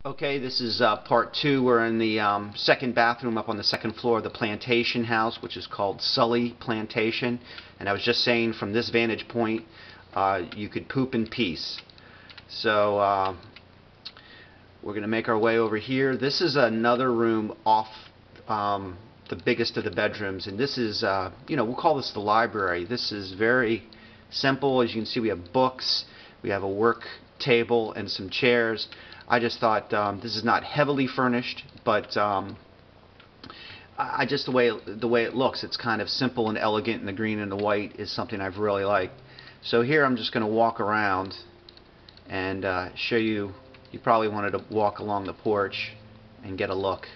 Okay, this is part two. We're in the second bathroom up on the second floor of the plantation house, which is called Sulley Plantation. And I was just saying, from this vantage point, you could poop in peace. So we're going to make our way over here. This is another room off the biggest of the bedrooms, and this is, we'll call this the library. This is very simple. As you can see, we have books, we have a work table, and some chairs. I just thought this is not heavily furnished, but I just the way it looks, it's kind of simple and elegant, and the green and the white is something I've really liked. So here I'm just going to walk around and show you. You probably wanted to walk along the porch and get a look.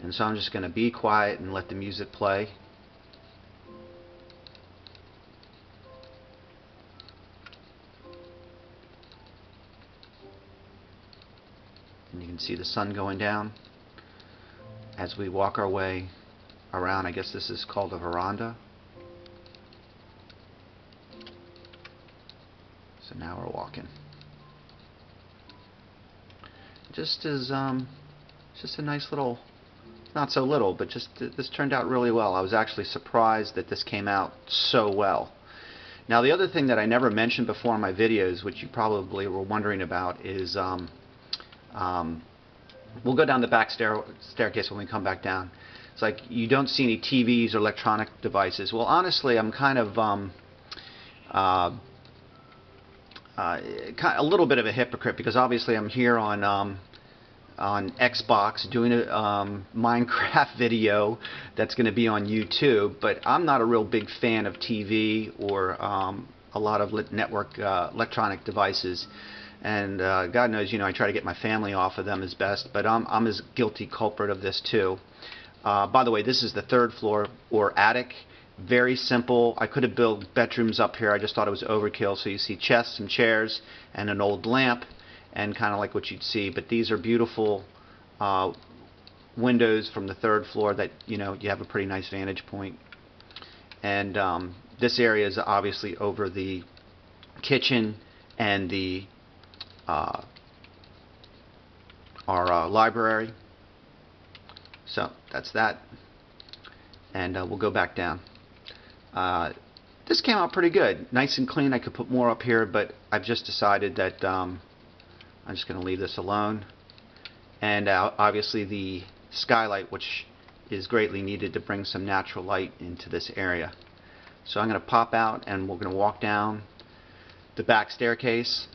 And so I'm just going to be quiet and let the music play. And you can see the sun going down as we walk our way around. I guess this is called a veranda. So now we're walking. Just as just a nice little, not so little, but just this turned out really well. I was actually surprised that this came out so well. Now the other thing that I never mentioned before in my videos, which you probably were wondering about, is we'll go down the back staircase when we come back down. It's like you don't see any TVs or electronic devices. Well, honestly, I'm kind of a little bit of a hypocrite, because obviously I'm here on Xbox doing a Minecraft video that's going to be on YouTube, but I'm not a real big fan of TV or a lot of network electronic devices. And God knows, I try to get my family off of them as best, but I'm as guilty culprit of this too. By the way, this is the third floor, or attic. Very simple. I could have built bedrooms up here. I just thought it was overkill. So you see chests, some chairs, and an old lamp, and kind of like what you'd see. But these are beautiful windows from the third floor that you have a pretty nice vantage point. And this area is obviously over the kitchen and the our library. So that's that, and we'll go back down. This came out pretty good, nice and clean. I could put more up here, but I've just decided that I'm just going to leave this alone. And obviously the skylight, which is greatly needed to bring some natural light into this area. So I'm going to pop out, and we're going to walk down the back staircase,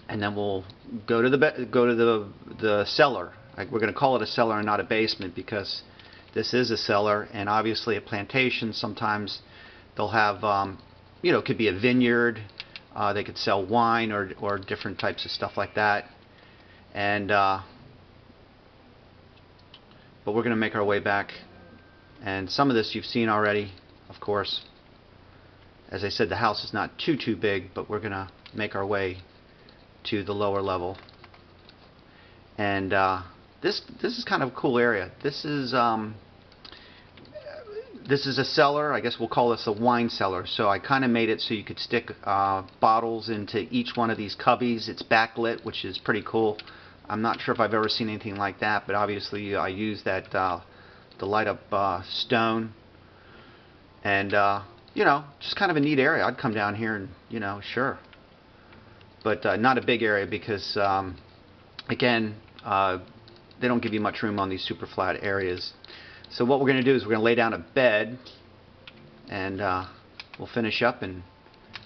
and then we'll go to the cellar. We're going to call it a cellar and not a basement, because this is a cellar, and obviously at plantations sometimes they'll have, it could be a vineyard. They could sell wine or different types of stuff like that. And but we're going to make our way back, and some of this you've seen already, of course. As I said, the house is not too big, but we're going to make our way to the lower level. And this is kind of a cool area. This is a cellar. I guess we'll call this a wine cellar. So I kind of made it so you could stick bottles into each one of these cubbies. It's backlit, which is pretty cool. I'm not sure if I've ever seen anything like that, but obviously I use that to light up stone. And just kind of a neat area. I'd come down here and sure, but not a big area, because again, they don't give you much room on these super flat areas. So what we're going to do is we're going to lay down a bed, and we'll finish up and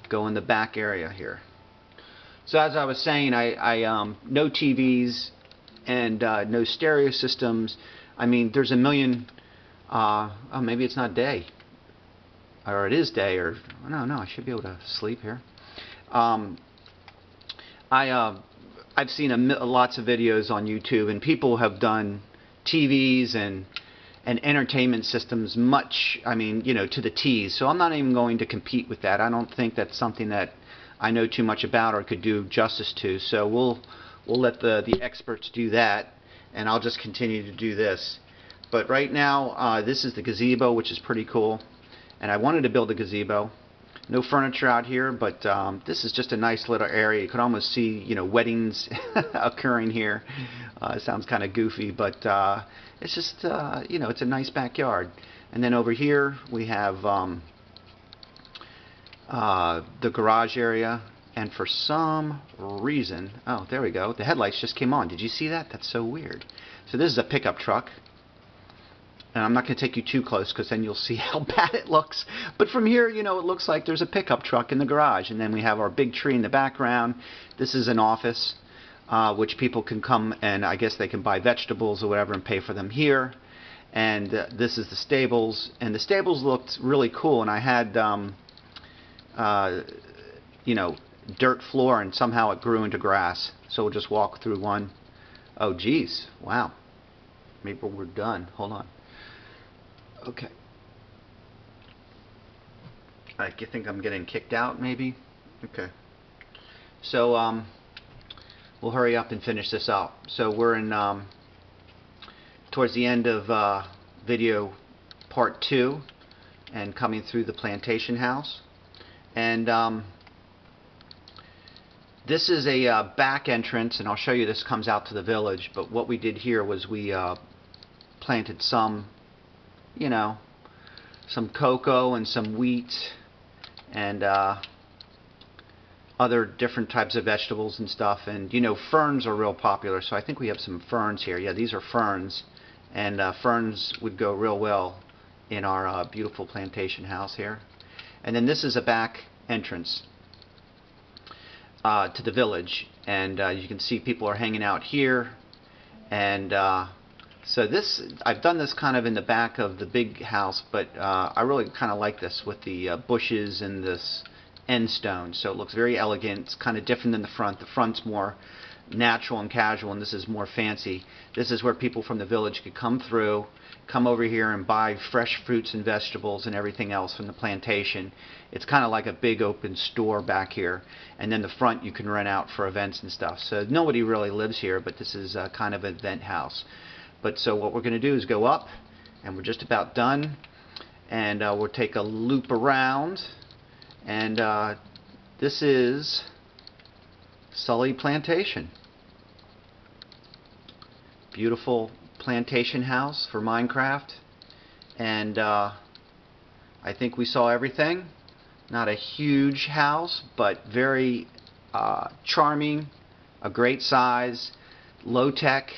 go in the back area here. So as I was saying, I no TVs and no stereo systems. I mean, there's a million. Oh, maybe it's not day, or it is day, or no, I should be able to sleep here. I've seen lots of videos on YouTube, and people have done TVs and entertainment systems much, to the T's. So I'm not even going to compete with that. I don't think that's something that I know too much about or could do justice to. So we'll let the experts do that, and I'll just continue to do this. But right now, this is the gazebo, which is pretty cool. And I wanted to build a gazebo No furniture out here, but this is just a nice little area. You can almost see, you know, weddings occurring here. It sounds kind of goofy, but it's just, you know, it's a nice backyard. And then over here we have the garage area. And for some reason, oh, there we go. The headlights just came on. Did you see that? That's so weird. So this is a pickup truck. And I'm not going to take you too close because then you'll see how bad it looks. But from here, you know, it looks like there's a pickup truck in the garage. And then we have our big tree in the background. This is an office, which people can come and I guess they can buy vegetables or whatever and pay for them here. And this is the stables. And the stables looked really cool. And I had, you know, dirt floor, and somehow it grew into grass. So we'll just walk through one. Oh, geez. Wow. Maybe we're done. Hold on. Okay. I think I'm getting kicked out, maybe? Okay. So, we'll hurry up and finish this up. So we're in, towards the end of video part 2, and coming through the plantation house. And, this is a back entrance, and I'll show you this comes out to the village, but what we did here was we planted some, you know, some cocoa and some wheat and other different types of vegetables and stuff. And, you know, ferns are real popular, so I think we have some ferns here. Yeah, these are ferns, and ferns would go real well in our beautiful plantation house here. And then this is a back entrance to the village, and you can see people are hanging out here. And so this, I've done this kind of in the back of the big house, but I really kind of like this with the bushes and this end stone. So it looks very elegant. It's kind of different than the front. The front's more natural and casual, and this is more fancy. This is where people from the village could come through, come over here and buy fresh fruits and vegetables and everything else from the plantation. It's kind of like a big open store back here, and then the front you can rent out for events and stuff. So nobody really lives here, but this is kind of an event house. But so what we're going to do is go up, and we're just about done, and we'll take a loop around, and this is Sulley Plantation. Beautiful plantation house for Minecraft, and I think we saw everything. Not a huge house, but very charming, a great size, low tech.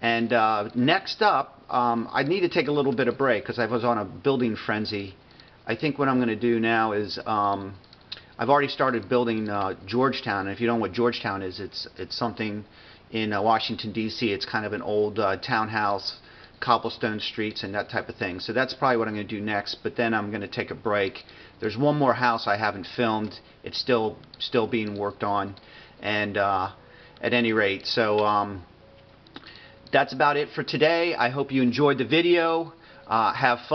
And next up, I need to take a little bit of break because I was on a building frenzy. I think what I'm going to do now is I've already started building Georgetown. And if you don't know what Georgetown is, it's something in Washington, D.C. It's kind of an old townhouse, cobblestone streets and that type of thing. So that's probably what I'm going to do next, but then I'm going to take a break. There's one more house I haven't filmed. It's still being worked on. And at any rate, so that's about it for today. I hope you enjoyed the video. Have fun.